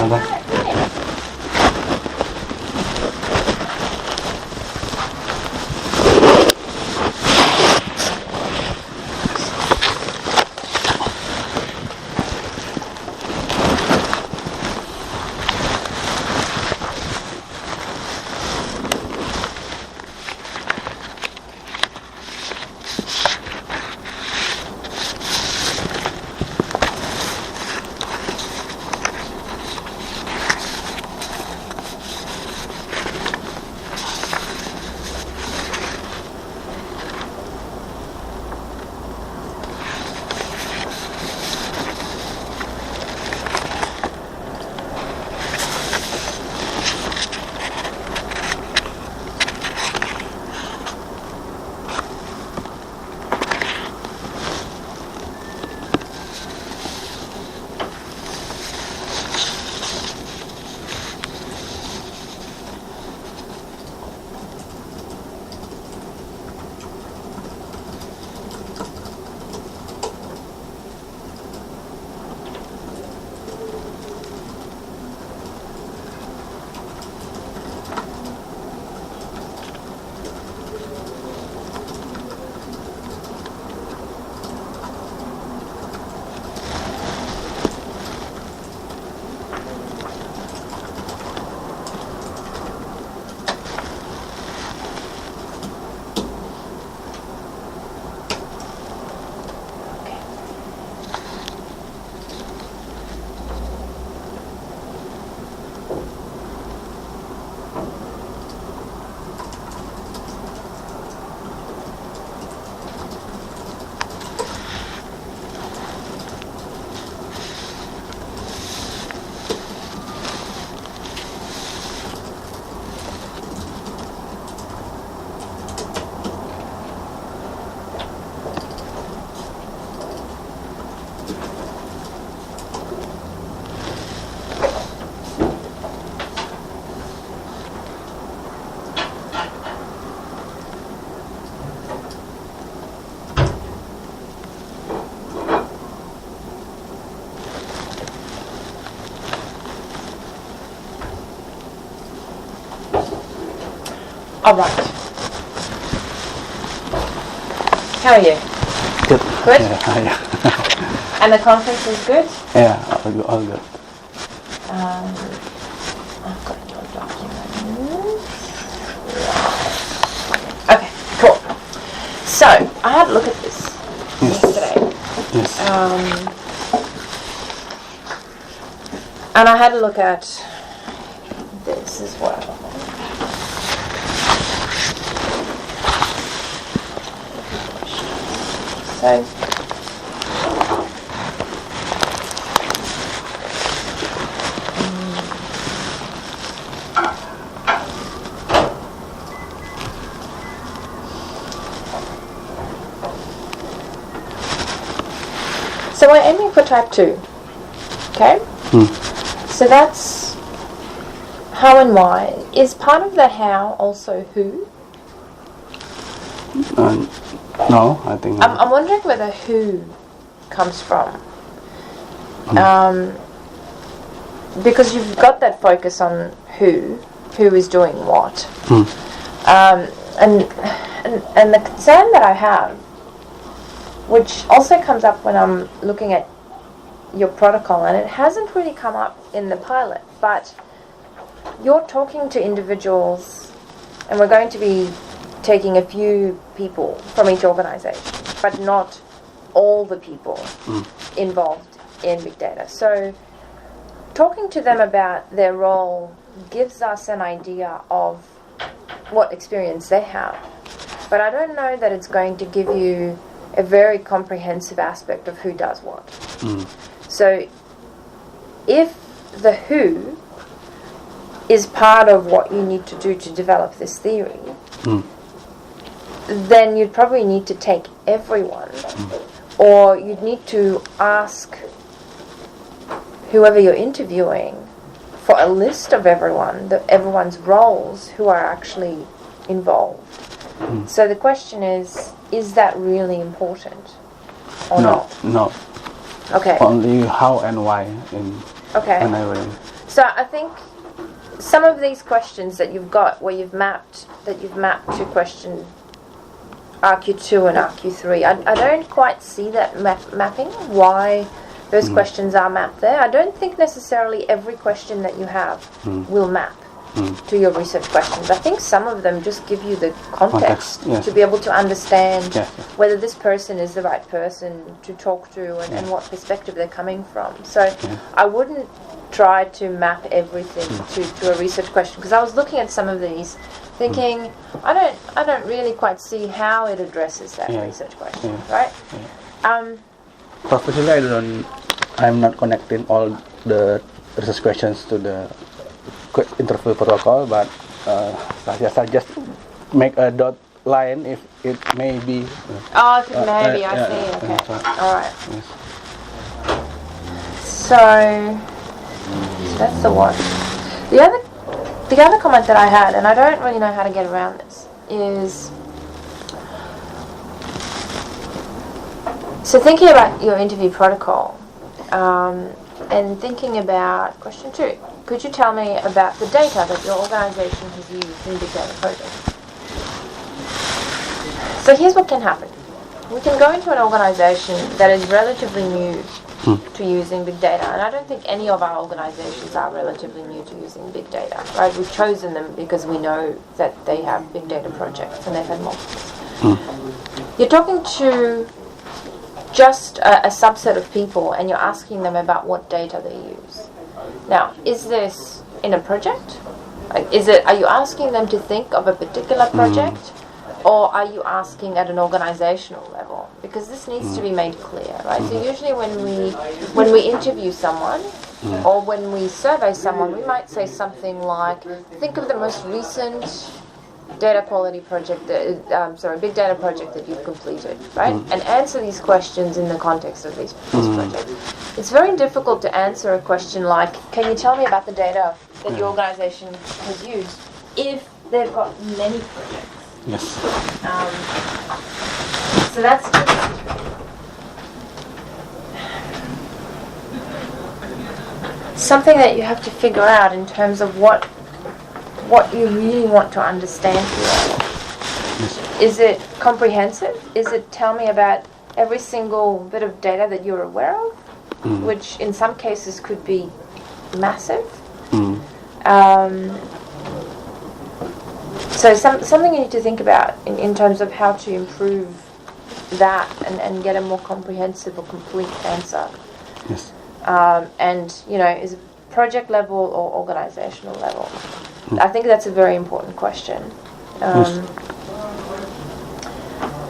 All right. How are you? Good. Good? Yeah. And the conference was good? Yeah, all good. I've got your documents. Okay, cool. So, I had a look at this yesterday. Yes. And I had a look at this as well. So, so we're aiming for type 2, okay? So that's how and why. Is part of the how also who? No, I think not. I'm wondering where the who comes from. Because you've got that focus on who is doing what. And the concern that I have, which also comes up when I'm looking at your protocol, and it hasn't really come up in the pilot, but you're talking to individuals, and we're going to be taking a few people from each organization, but not all the people involved in big data. So talking to them about their role gives us an idea of what experience they have. But I don't know that it's going to give you a very comprehensive aspect of who does what. So if the who is part of what you need to do to develop this theory, then you'd probably need to take everyone, or you'd need to ask whoever you're interviewing for a list of everyone's roles who are actually involved. So the question is that really important or not? No. Okay. Only how and why in Okay. everything. So I think some of these questions that you've got, where you've mapped to question RQ2 and RQ3, I don't quite see that mapping. Why those questions are mapped there? I don't think necessarily every question that you have will map to your research questions. I think some of them just give you the context yes. to be able to understand Yes. whether this person is the right person to talk to and what perspective they're coming from. So I wouldn't try to map everything to a research question, because I was looking at some of these thinking I don't really quite see how it addresses that research question, right? Professionally, I'm not connecting all the research questions to the interview protocol, but I just make a dot line if it may be. I see. Okay. All right. Yes. So that's the one. The other comment that I had, and I don't really know how to get around this, is so thinking about your interview protocol and thinking about question 2. Could you tell me about the data that your organisation has used in Big Data projects? So here's what can happen. We can go into an organisation that is relatively new to using big data, and I don't think any of our organisations are relatively new to using big data, right? We've chosen them because we know that they have big data projects and they've had multiples. You're talking to just a subset of people and you're asking them about what data they use. Now, is this in a project? Are you asking them to think of a particular project? Or are you asking at an organizational level? Because this needs to be made clear, right? So usually when we interview someone or when we survey someone, we might say something like, think of the most recent data quality project, big data project that you've completed, right? And answer these questions in the context of this project. It's very difficult to answer a question like, can you tell me about the data that your organization has used if they've got many projects? Yes. So that's something that you have to figure out in terms of what you really want to understand here. Yes. Is it comprehensive? Is it tell me about every single bit of data that you're aware of, which in some cases could be massive? So something you need to think about in terms of how to improve that and get a more comprehensive or complete answer. Yes. And, is it project level or organizational level? I think that's a very important question.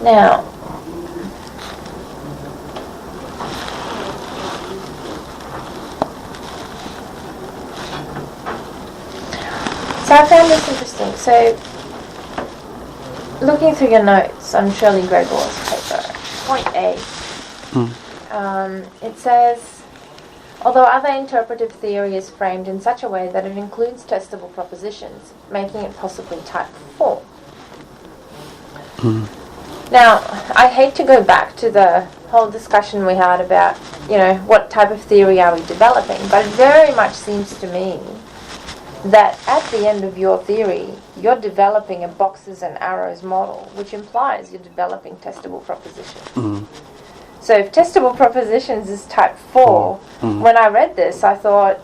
Now, so I found this interesting. So, looking through your notes on Shirley Gregor's paper, point A, it says, although other interpretive theory is framed in such a way that it includes testable propositions, making it possibly type 4. Now, I hate to go back to the whole discussion we had about, what type of theory are we developing, but it very much seems to me that at the end of your theory, you're developing a boxes and arrows model, which implies you're developing testable propositions. So if testable propositions is type 4, when I read this, I thought,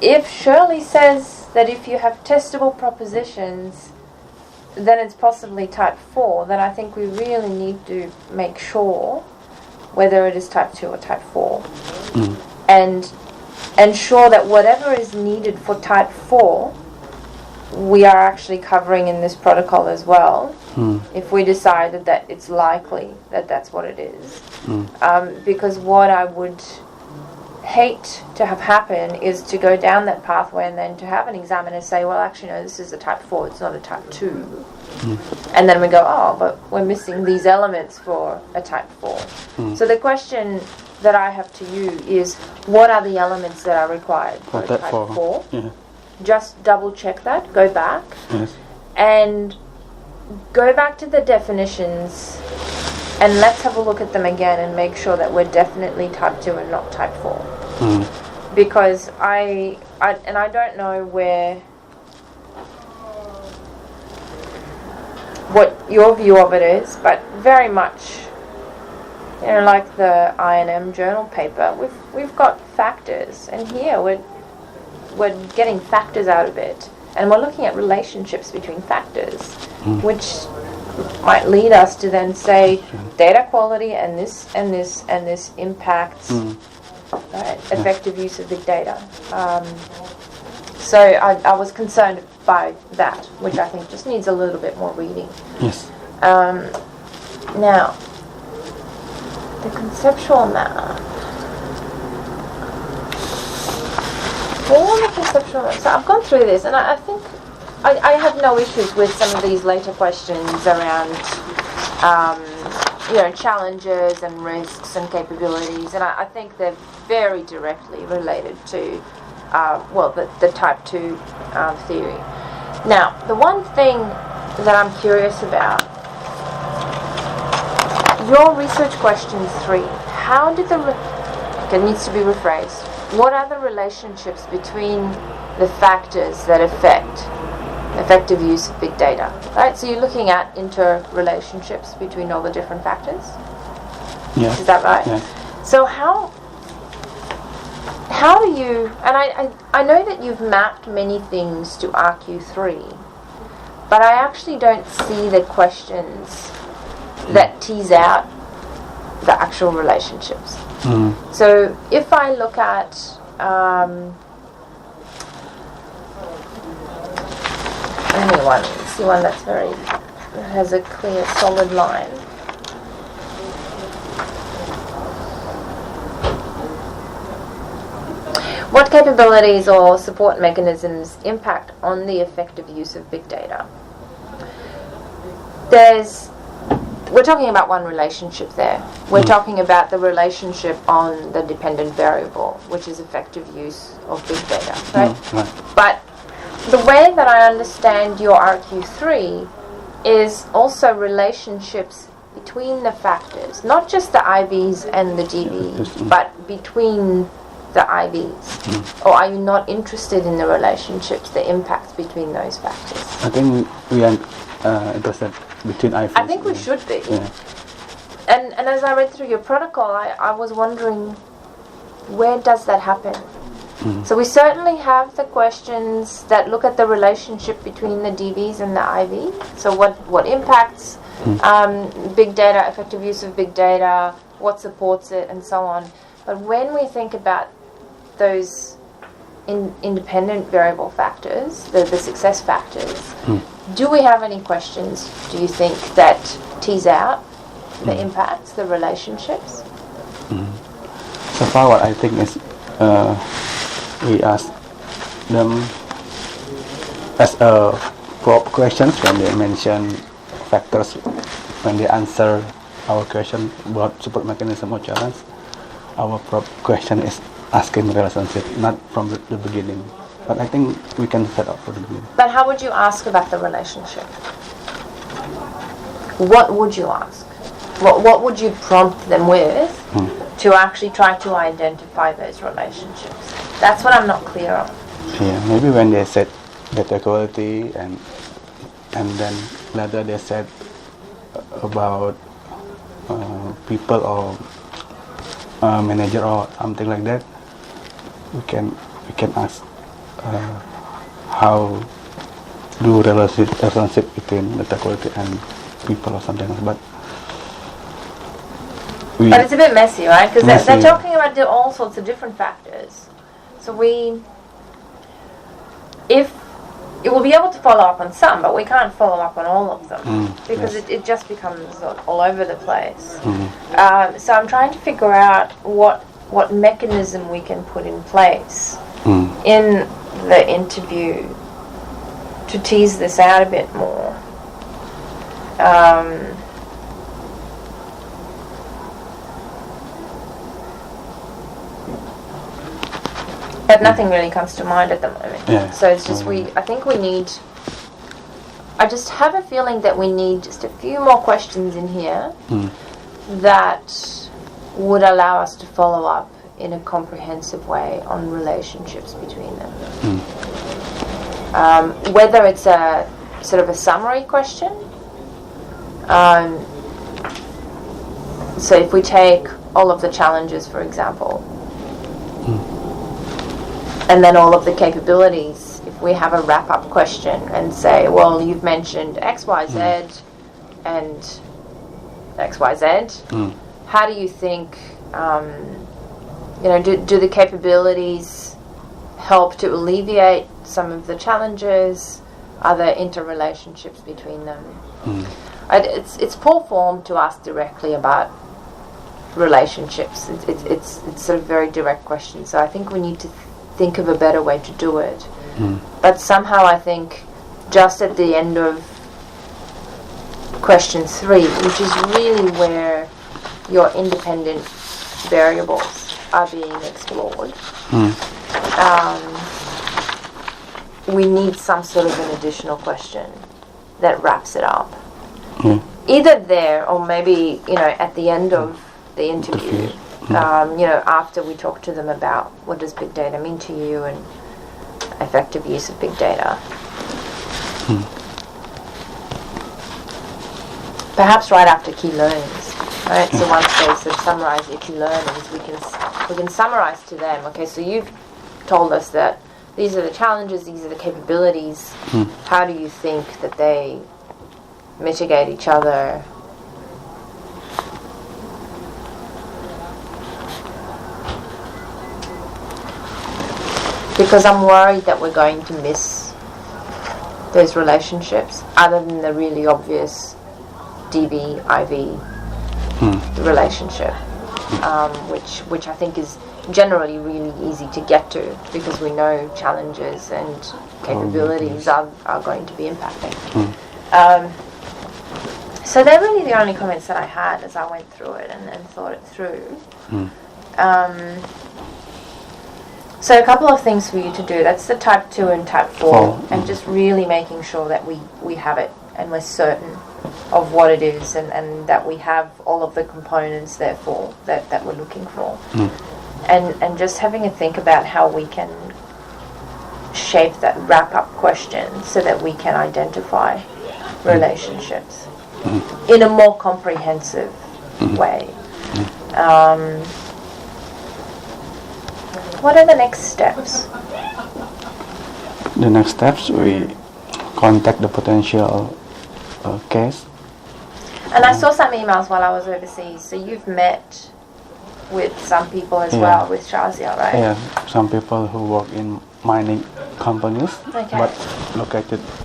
if Shirley says that if you have testable propositions, then it's possibly type 4, then I think we really need to make sure whether it is type 2 or type 4. And ensure that whatever is needed for type 4, we are actually covering in this protocol as well, if we decide that it's likely that that's what it is. Because what I would hate to have happen is to go down that pathway and then to have an examiner say, well, actually, no, this is a type 4, it's not a type 2. And then we go, oh, but we're missing these elements for a type 4. So the question that I have to you is, what are the elements that are required for a type 4? Just double check that, go back, and go back to the definitions and let's have a look at them again and make sure that we're definitely type 2 and not type 4. because I don't know what your view of it is, but very much, like the I&M journal paper, we've got factors, and here we're getting factors out of it, and we're looking at relationships between factors, which might lead us to then say data quality and this and this and this impacts effective use of big data. So I was concerned by that, which I think just needs a little bit more reading. Yes. Now, the conceptual map. For the conceptual map, so I've gone through this, and I think I have no issues with some of these later questions around, challenges and risks and capabilities, and I think they're very directly related to, the type 2 theory. Now, the one thing that I'm curious about, your research question 3, how did it needs to be rephrased. What are the relationships between the factors that affect effective use of big data? Right? So you're looking at interrelationships between all the different factors? Yes. Is that right? Yes. So how do you, and I know that you've mapped many things to RQ3, but I actually don't see the questions that tease out the actual relationships. So if I look at see one that's has a clear, solid line. What capabilities or support mechanisms impact on the effective use of big data? We're talking about one relationship there. We're talking about the relationship on the dependent variable, which is effective use of big data, right? Right. But the way that I understand your RQ3 is also relationships between the factors, not just the IVs and the GVs, but between the IVs. Or are you not interested in the relationships, the impacts between those factors? I think we are interested between IVs. I think we should be. Yeah. And as I read through your protocol, I was wondering, where does that happen? So we certainly have the questions that look at the relationship between the DVs and the IV. So what impacts big data, effective use of big data, what supports it, and so on. But when we think about those independent variable factors, the success factors, do we have any questions, do you think, that tease out the impacts, the relationships? So far what I think is we ask them as a probe questions when they mention factors, when they answer our question about support mechanism or challenge. Our probe question is asking relationship, not from the beginning. But I think we can set up for the beginning. But how would you ask about the relationship? What would you ask? What would you prompt them with to actually try to identify those relationships? That's what I'm not clear on. Yeah, maybe when they said data quality and then later they said about people or manager or something like that, we can ask how do relationship between data quality and people or something like that. But it's a bit messy, right? Because they're talking about all sorts of different factors. So if it will be able to follow up on some, but we can't follow up on all of them because it just becomes all over the place. So I'm trying to figure out what mechanism we can put in place in the interview to tease this out a bit more. But nothing really comes to mind at the moment. Yeah. So it's just I think we need, I just have a feeling that we need just a few more questions in here that would allow us to follow up in a comprehensive way on relationships between them. Whether it's a sort of a summary question, so if we take all of the challenges, for example, and then all of the capabilities, if we have a wrap-up question and say, well, you've mentioned X, Y, Z and X, Y, Z, how do you think, do the capabilities help to alleviate some of the challenges? Are there interrelationships between them? It's poor form to ask directly about relationships. It's sort of very direct question. So I think we need to think of a better way to do it. But somehow I think just at the end of question 3, which is really where your independent variables are being explored, we need some sort of an additional question that wraps it up. Either there or maybe, at the end of the interview, after we talk to them about what does big data mean to you and effective use of big data. Perhaps right after key learnings, right? So once they sort of summarize your key learnings, we can summarize to them, okay, so you've told us that these are the challenges, these are the capabilities. How do you think that they mitigate each other? Because I'm worried that we're going to miss those relationships, other than the really obvious DV-IV relationship, which I think is generally really easy to get to because we know challenges and capabilities are going to be impacting. So they're really the only comments that I had as I went through it and thought it through. So a couple of things for you to do. That's the type 2 and type 4, and just really making sure that we have it and we're certain of what it is and that we have all of the components therefore that we're looking for. And just having a think about how we can shape that wrap-up question so that we can identify relationships in a more comprehensive way. What are the next steps? The next steps, we contact the potential case. And I saw some emails while I was overseas. So you've met with some people as well, with Shazia, right? Yeah, some people who work in mining companies, but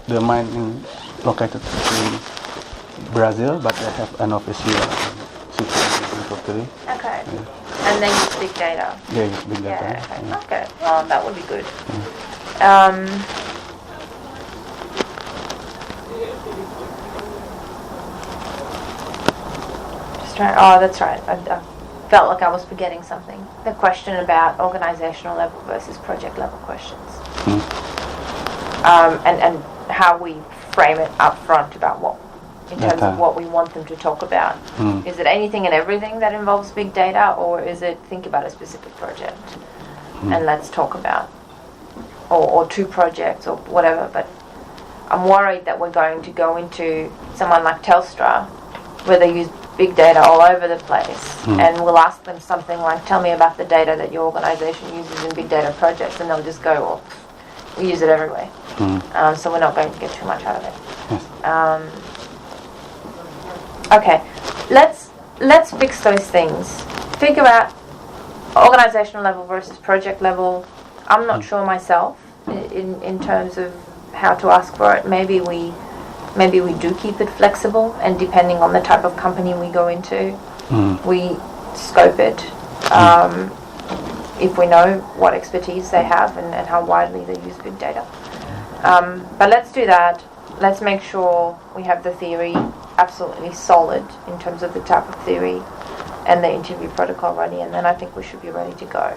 the mining located in Brazil, but they have an office here in Turkey. Okay. Yeah. And they use big data. Yeah, use big data. Yeah, okay. Well, that would be good. That's right. I felt like I was forgetting something. The question about organizational level versus project level questions. And how we frame it up front about what, in terms of what we want them to talk about. Is it anything and everything that involves big data, or is it think about a specific project and let's talk about, or 2 projects or whatever. But I'm worried that we're going to go into someone like Telstra where they use big data all over the place, and we'll ask them something like, tell me about the data that your organization uses in big data projects, and they'll just go, well, we use it everywhere. So we're not going to get too much out of it. Okay, let's fix those things. Figure out organizational level versus project level. I'm not sure myself in terms of how to ask for it. Maybe we do keep it flexible, and depending on the type of company we go into, we scope it. If we know what expertise they have and how widely they use big data. But let's do that. Let's make sure we have the theory absolutely solid in terms of the type of theory and the interview protocol ready, and then I think we should be ready to go.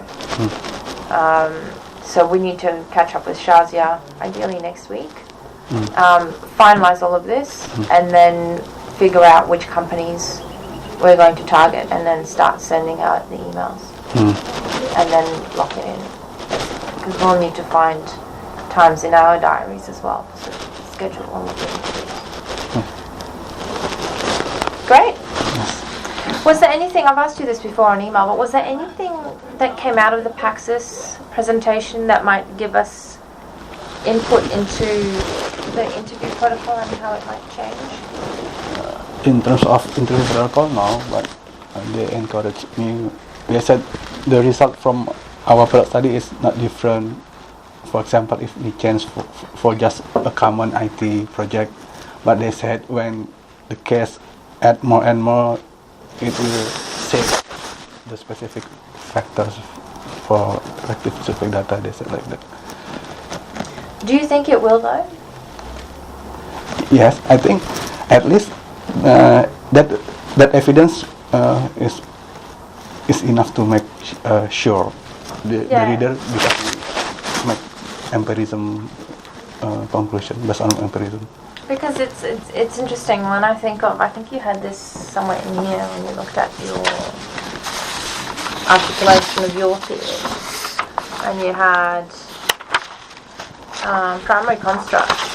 So we need to catch up with Shazia ideally next week, finalize all of this, and then figure out which companies we're going to target, and then start sending out the emails. and then lock it in. Because we'll need to find times in our diaries as well, so schedule all of the interviews. Great. Was there anything, I've asked you this before on email, but was there anything that came out of the Paxis presentation that might give us input into the interview protocol and how it might change? In terms of interview protocol, no, but they encouraged me. They said the result from our product study is not different. For example, if we change for just a common IT project, but they said when the case add more and more, it will save the specific factors for collective specific data. They said like that. Do you think it will though? Yes, I think at least that evidence is enough to make sure the reader because make empirism conclusion based on empirism. Because it's interesting when I think you had this somewhere in here when you looked at your articulation of your theories, and you had primary constructs,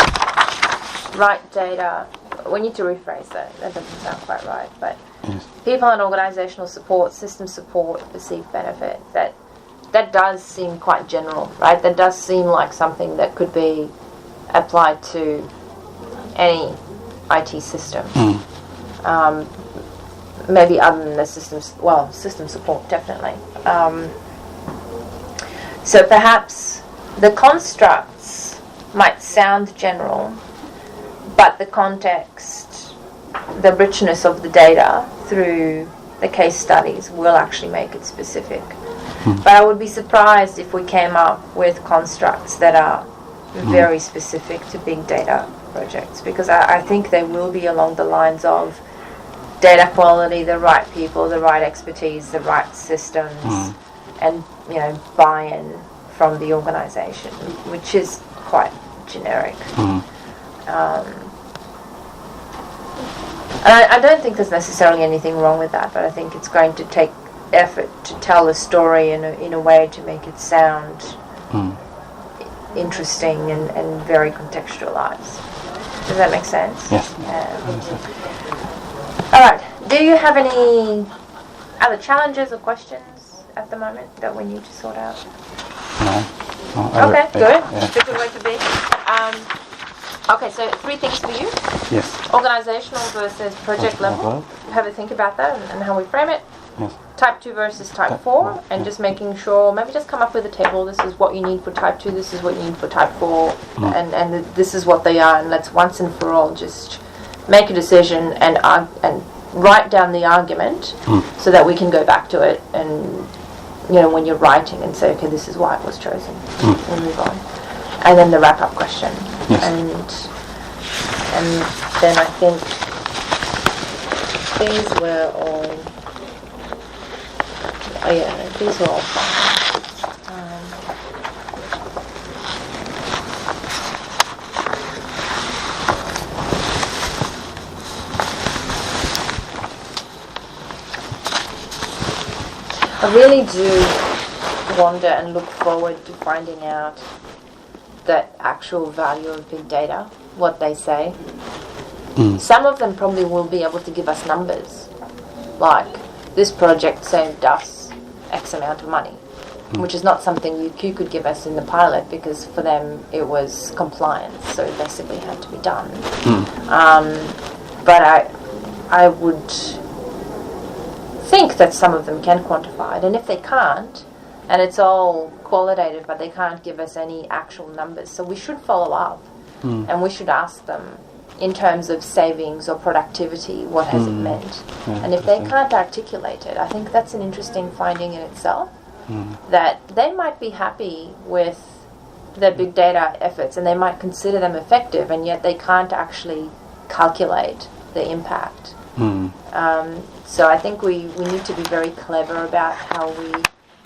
right data. We need to rephrase that. That doesn't sound quite right. But yes. People and organizational support, system support, perceived benefit. That does seem quite general, right? That does seem like something that could be applied to any IT system. Maybe other than the systems. Well, system support definitely. So perhaps the constructs might sound general, but the context, the richness of the data through the case studies will actually make it specific. But I would be surprised if we came up with constructs that are very specific to big data projects, because I think they will be along the lines of data quality, the right people, the right expertise, the right systems, and buy-in from the organisation, which is quite generic. And I don't think there's necessarily anything wrong with that, but I think it's going to take effort to tell a story in a way to make it sound interesting and very contextualized. Does that make sense? Yes. All right. Do you have any other challenges or questions at the moment that we need to sort out? No. Okay, good. Yeah. It's a good way to be. Okay, so 3 things for you. Yes. Organizational versus project level. Have a think about that and how we frame it. Yes. Type 2 versus type 4, and just making sure, maybe just come up with a table. This is what you need for type 2, this is what you need for type 4, and this is what they are, and let's once and for all just make a decision and write down the argument so that we can go back to it and, when you're writing and say, okay, this is why it was chosen, and move on. And then the wrap-up question. Yes. And then I think these were all... Oh yeah, these are all fine. I really do wonder and look forward to finding out the actual value of big data, what they say. Some of them probably will be able to give us numbers, like this project saved us X amount of money, which is not something UQ could give us in the pilot, because for them it was compliance, so it basically had to be done. But I would think that some of them can quantify it, and if they can't, and it's all qualitative but they can't give us any actual numbers, so we should follow up and we should ask them in terms of savings or productivity, what has it meant? And if they can't articulate it, I think that's an interesting finding in itself, that they might be happy with their big data efforts and they might consider them effective, and yet they can't actually calculate the impact. So I think we need to be very clever about how we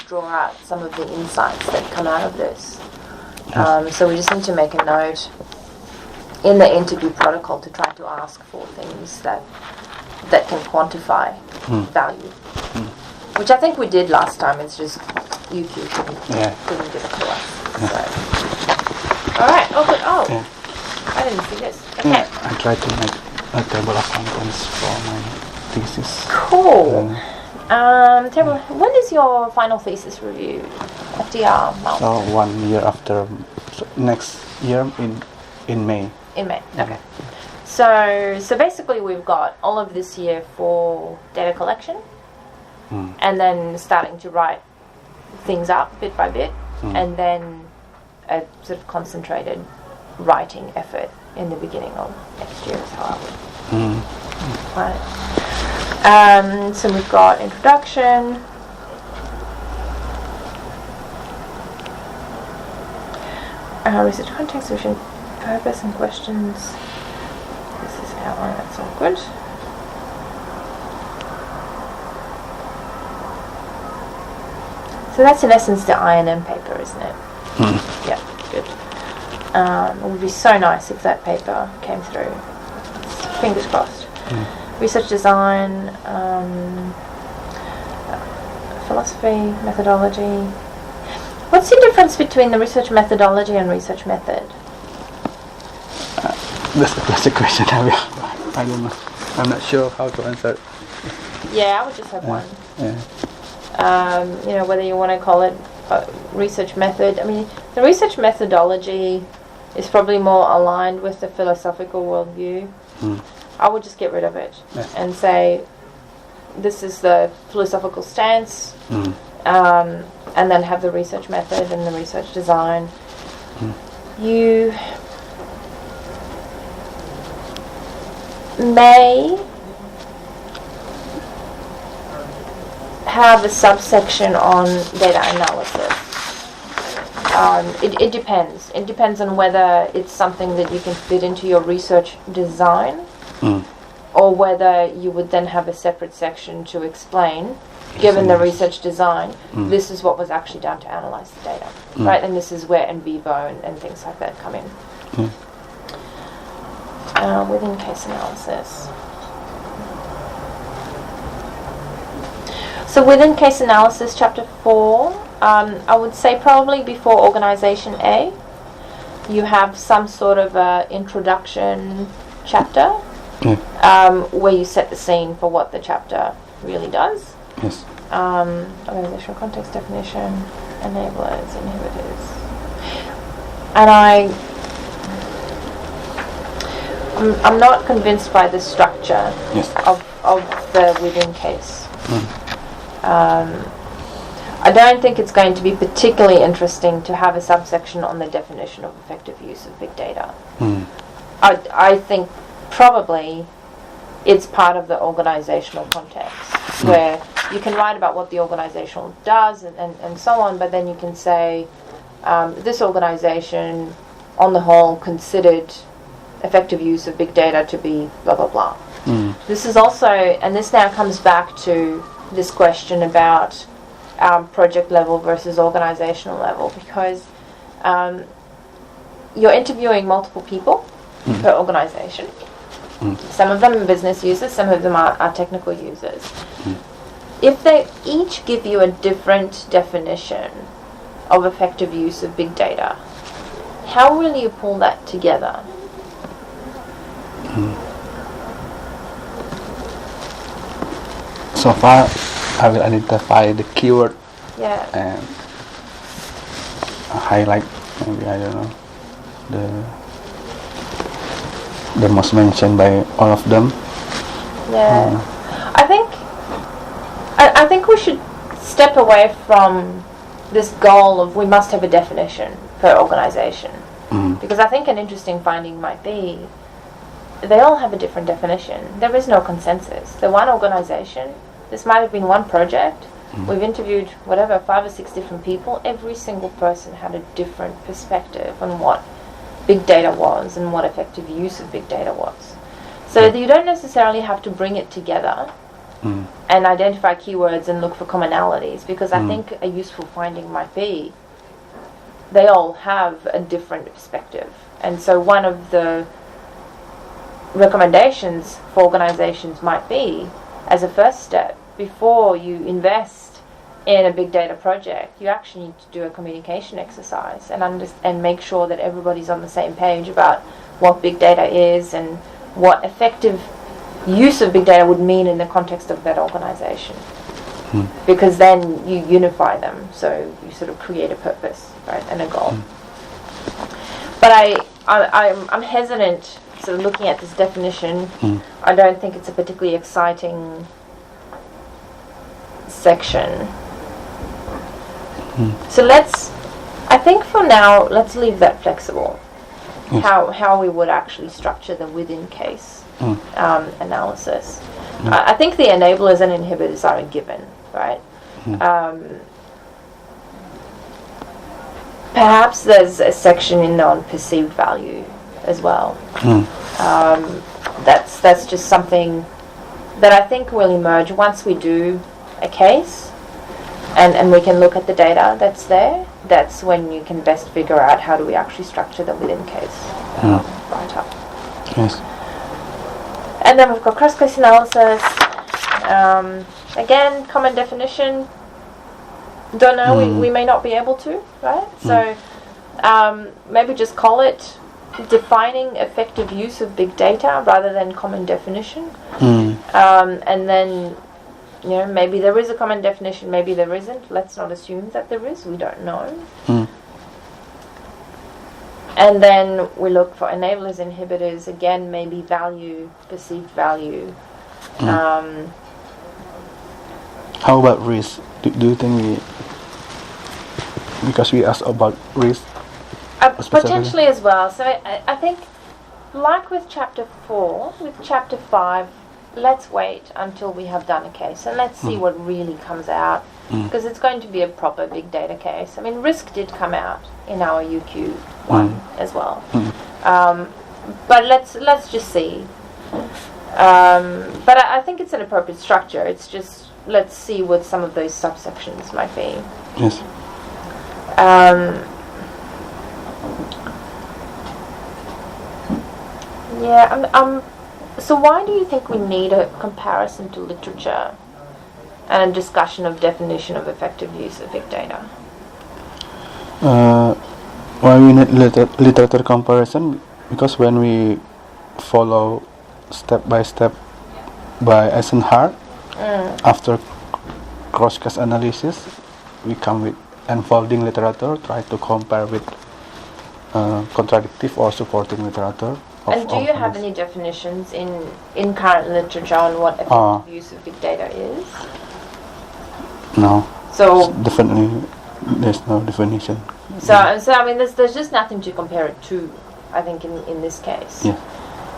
draw out some of the insights that come out of this. So we just need to make a note in the interview protocol to try to ask for things that can quantify value, which I think we did last time. It's just UQ couldn't give it to us. Yeah. So. All right. Oh, good. Oh, Yeah. I didn't see this. Okay. Yeah, I tried to make a table of contents for my thesis. Cool. When is your final thesis review? FDR milestone? So 1 year after, next year in May. In May. Okay. So basically we've got all of this year for data collection, and then starting to write things up bit by bit, and then a sort of concentrated writing effort in the beginning of next year is how I would plan it. So we've got introduction, research context, vision, purpose and questions. This is outline, that's all good. So that's in essence the INM paper, isn't it? Yeah, good. It would be so nice if that paper came through. Fingers crossed. Research design, philosophy, methodology. What's the difference between the research methodology and research method? That's the classic question. I don't know. I'm not sure how to answer. Yeah, I would just have one. Yeah. Whether you want to call it research method. I mean, the research methodology is probably more aligned with the philosophical worldview. I would just get rid of it and say, this is the philosophical stance, and then have the research method and the research design. You may have a subsection on data analysis. It depends. It depends on whether it's something that you can fit into your research design, or whether you would then have a separate section to explain, given the research design, this is what was actually done to analyze the data, right? And this is where in vivo and things like that come in. Within case analysis. So within case analysis, chapter 4, I would say probably before organization A, you have some sort of a introduction chapter, where you set the scene for what the chapter really does. Yes. Organizational context definition, enablers, inhibitors. And I'm not convinced by the structure of the within case. I don't think it's going to be particularly interesting to have a subsection on the definition of effective use of big data. I think probably it's part of the organizational context, where you can write about what the organization does and so on, but then you can say, this organization on the whole considered effective use of big data to be blah blah blah. This is also, and this now comes back to this question about project level versus organizational level, because you're interviewing multiple people per organization. Some of them are business users, some of them are technical users. If they each give you a different definition of effective use of big data, how will you pull that together? So far, I will identify the keyword and highlight, maybe, I don't know, the most mentioned by all of them. I think we should step away from this goal of we must have a definition per organization, because I think an interesting finding might be they all have a different definition. There is no consensus. The one organization, this might have been one project, we've interviewed 5 or 6 different people. Every single person had a different perspective on what big data was and what effective use of big data was. So you don't necessarily have to bring it together and identify keywords and look for commonalities, because I think a useful finding might be they all have a different perspective. And so one of the recommendations for organizations might be, as a first step, before you invest in a big data project, you actually need to do a communication exercise and make sure that everybody's on the same page about what big data is and what effective use of big data would mean in the context of that organization. Because then you unify them, so you sort of create a purpose, right, and a goal. But I'm hesitant sort of looking at this definition. I don't think it's a particularly exciting section. So I think for now, let's leave that flexible. Yes. How we would actually structure the within case analysis. I think the enablers and inhibitors are a given, right? Perhaps there's a section in on perceived value as well. That's just something that I think will emerge once we do a case and we can look at the data that's there. That's when you can best figure out how do we actually structure the within case write-up. Yes. And then we've got cross-case analysis. Again, common definition. Don't know, we may not be able to, right? So maybe just call it defining effective use of big data rather than common definition. And then, maybe there is a common definition, maybe there isn't. Let's not assume that there is, we don't know. And then we look for enablers, inhibitors, again, maybe value, perceived value. How about risk? Do you think because we asked about risk? Potentially as well. So I think, like with Chapter 4, with Chapter 5, let's wait until we have done a case and let's see what really comes out. Because it's going to be a proper big data case. I mean, risk did come out in our UQ one as well. But let's just see. But I think it's an appropriate structure. It's just, let's see what some of those subsections might be. Yes. So why do you think we need a comparison to literature and a discussion of definition of effective use of big data? Why we need literature comparison? Because when we follow step by step by Eisenhardt, after cross-case analysis, we come with unfolding literature, try to compare with contradictive or supporting literature. And do you have any definitions in current literature on what effective use of big data is? No. So definitely, there's no definition. So I mean, there's just nothing to compare it to, I think, in this case. Yeah.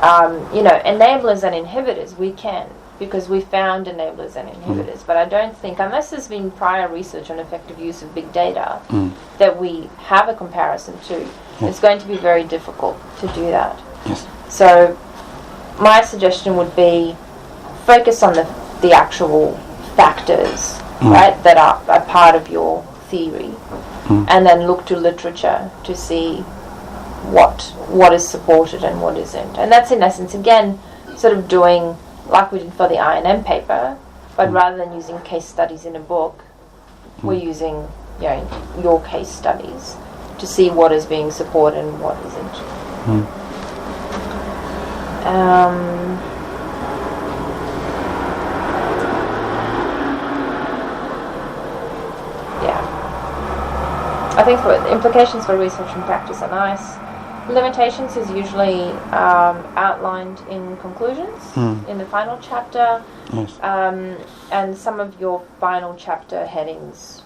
Enablers and inhibitors, we can, because we found enablers and inhibitors. But I don't think, unless there's been prior research on effective use of big data that we have a comparison to, it's going to be very difficult to do that. Yes. So my suggestion would be focus on the actual factors, right, that are part of your theory, and then look to literature to see what is supported and what isn't. And that's in essence, again, sort of doing like we did for the I&M paper, but rather than using case studies in a book, we're using your case studies to see what is being supported and what isn't. I think for implications for research and practice are nice. Limitations is usually outlined in conclusions in the final chapter. Yes. And some of your final chapter headings,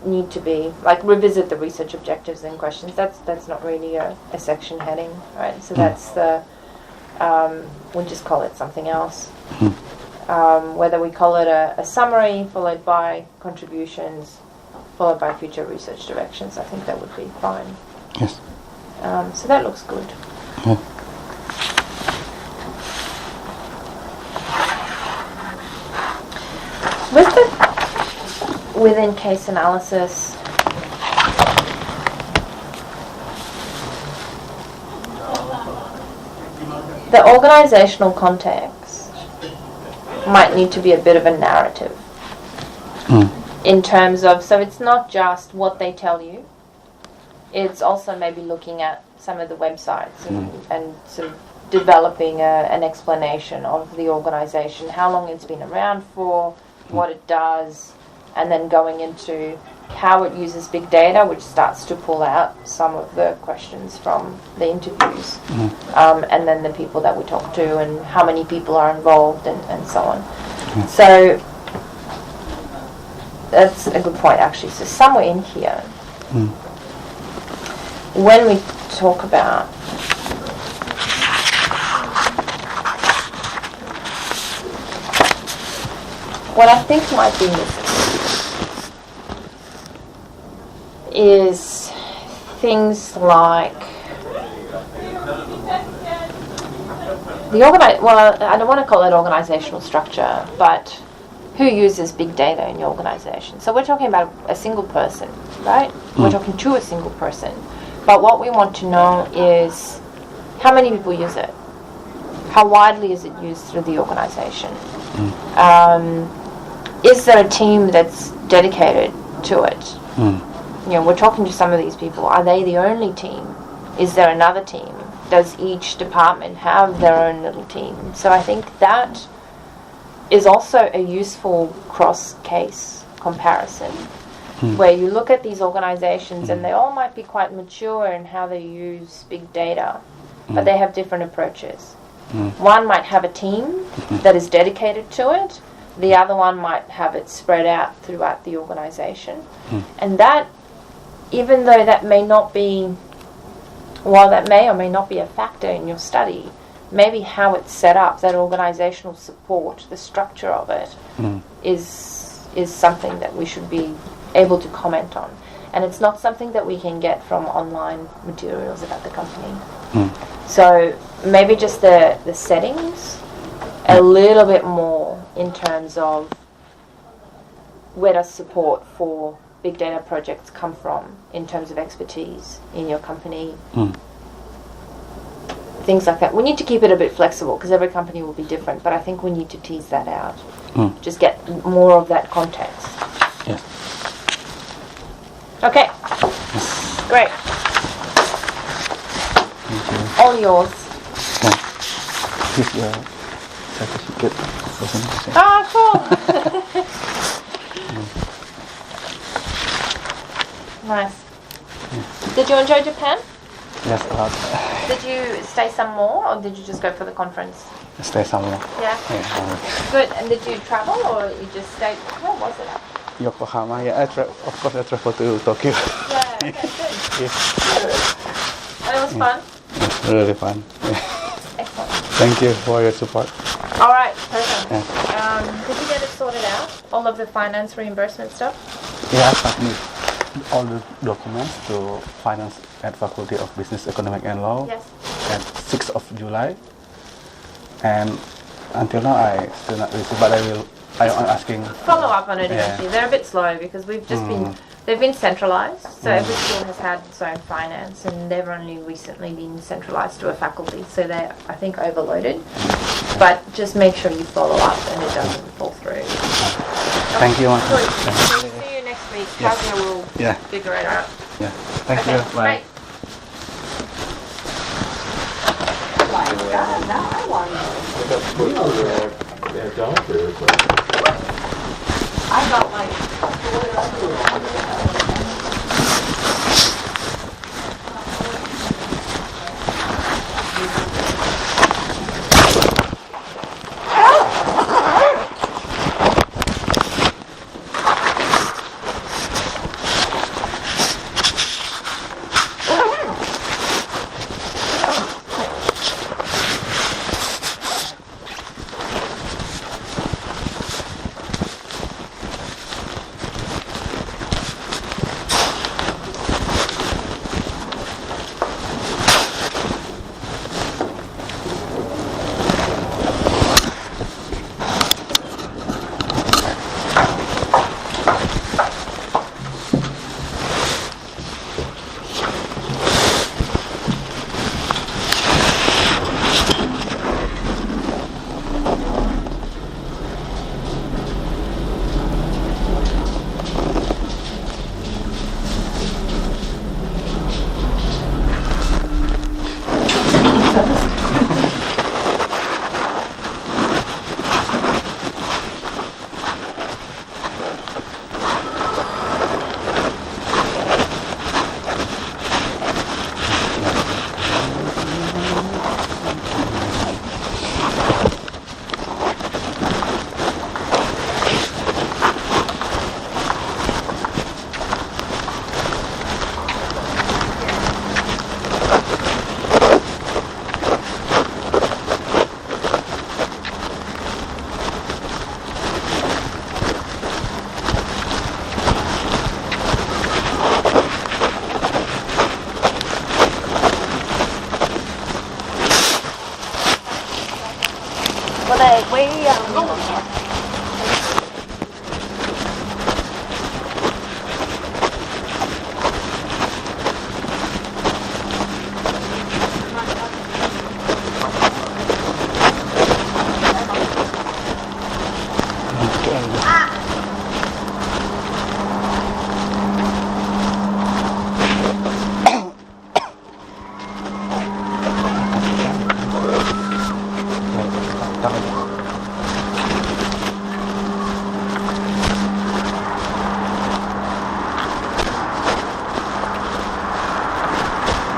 need to be like revisit the research objectives and questions. That's not really a section heading, right? So that's the we'll just call it something else. Whether we call it a summary followed by contributions followed by future research directions, I think that would be fine. Yes. So that looks good. Yeah. With the within case analysis, the organizational context might need to be a bit of a narrative. in terms of, so it's not just what they tell you, it's also maybe looking at some of the websites and sort of developing an explanation of the organisation, how long it's been around for, what it does, and then going into how it uses big data, which starts to pull out some of the questions from the interviews, and then the people that we talk to and how many people are involved and so on. So that's a good point, actually. So somewhere in here, when we talk about what I think might be missing is things like well, I don't want to call it organizational structure, but who uses big data in your organization? So we're talking about a single person, right? We're talking to a single person. But what we want to know is how many people use it? How widely is it used through the organization? Is there a team that's dedicated to it? You know, we're talking to some of these people. Are they the only team? Is there another team? Does each department have their own little team? So I think that is also a useful cross-case comparison, where you look at these organizations and they all might be quite mature in how they use big data, but they have different approaches. One might have a team that is dedicated to it. The other one might have it spread out throughout the organization. And that, even though that may not be, while that may or may not be a factor in your study, maybe how it's set up, that organizational support, the structure of it, is something that we should be able to comment on. And it's not something that we can get from online materials about the company. So maybe just the settings, a little bit more in terms of where does support for big data projects come from in terms of expertise in your company. Things like that. We need to keep it a bit flexible because every company will be different, but I think we need to tease that out. Just get more of that context. Yes. Okay. Great. Thank you. All yours. Here's your certificate. Ah, cool. Nice. Did you enjoy Japan? Yes, a lot. Did you stay some more, or did you just go for the conference? Stay somewhere. Yeah. Good. And did you travel, or you just stayed? Where was it at? Yokohama. Yeah, of course I traveled to Tokyo. Yeah. Okay. Good. And it was fun. It's really fun. Excellent. Thank you for your support. All right. Perfect. Yeah. Did you get it sorted out? All of the finance reimbursement stuff? Yeah, I submit all the documents to finance at Faculty of Business, Economic and Law Yes. at 6th of July. And until now I still not received, but I'm asking. Follow up on it Yeah. eventually. They're a bit slow because we've just they've been centralised. So every school has had its own finance, and they've only recently been centralised to a faculty. So they're, I think, overloaded. But just make sure you follow up and it doesn't fall through. Thank you. Good. Thank you. See you next week. Yes. Kazia will Yeah. figure it out. Yeah. Thank Okay. you. Bye. I got like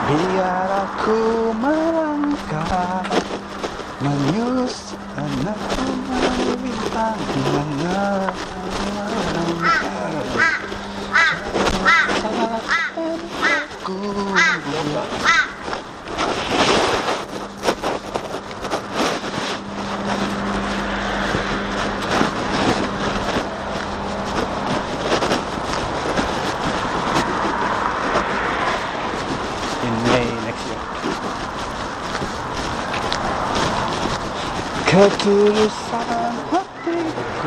Biar aku melangkah menyusuri bintang in May next year. Ketulusan hatiku.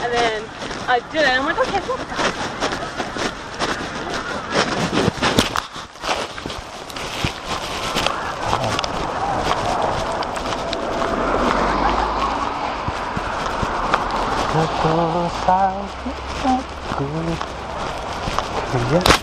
And then I did it, and I'm like, okay, cool. Ketulusan hatiku.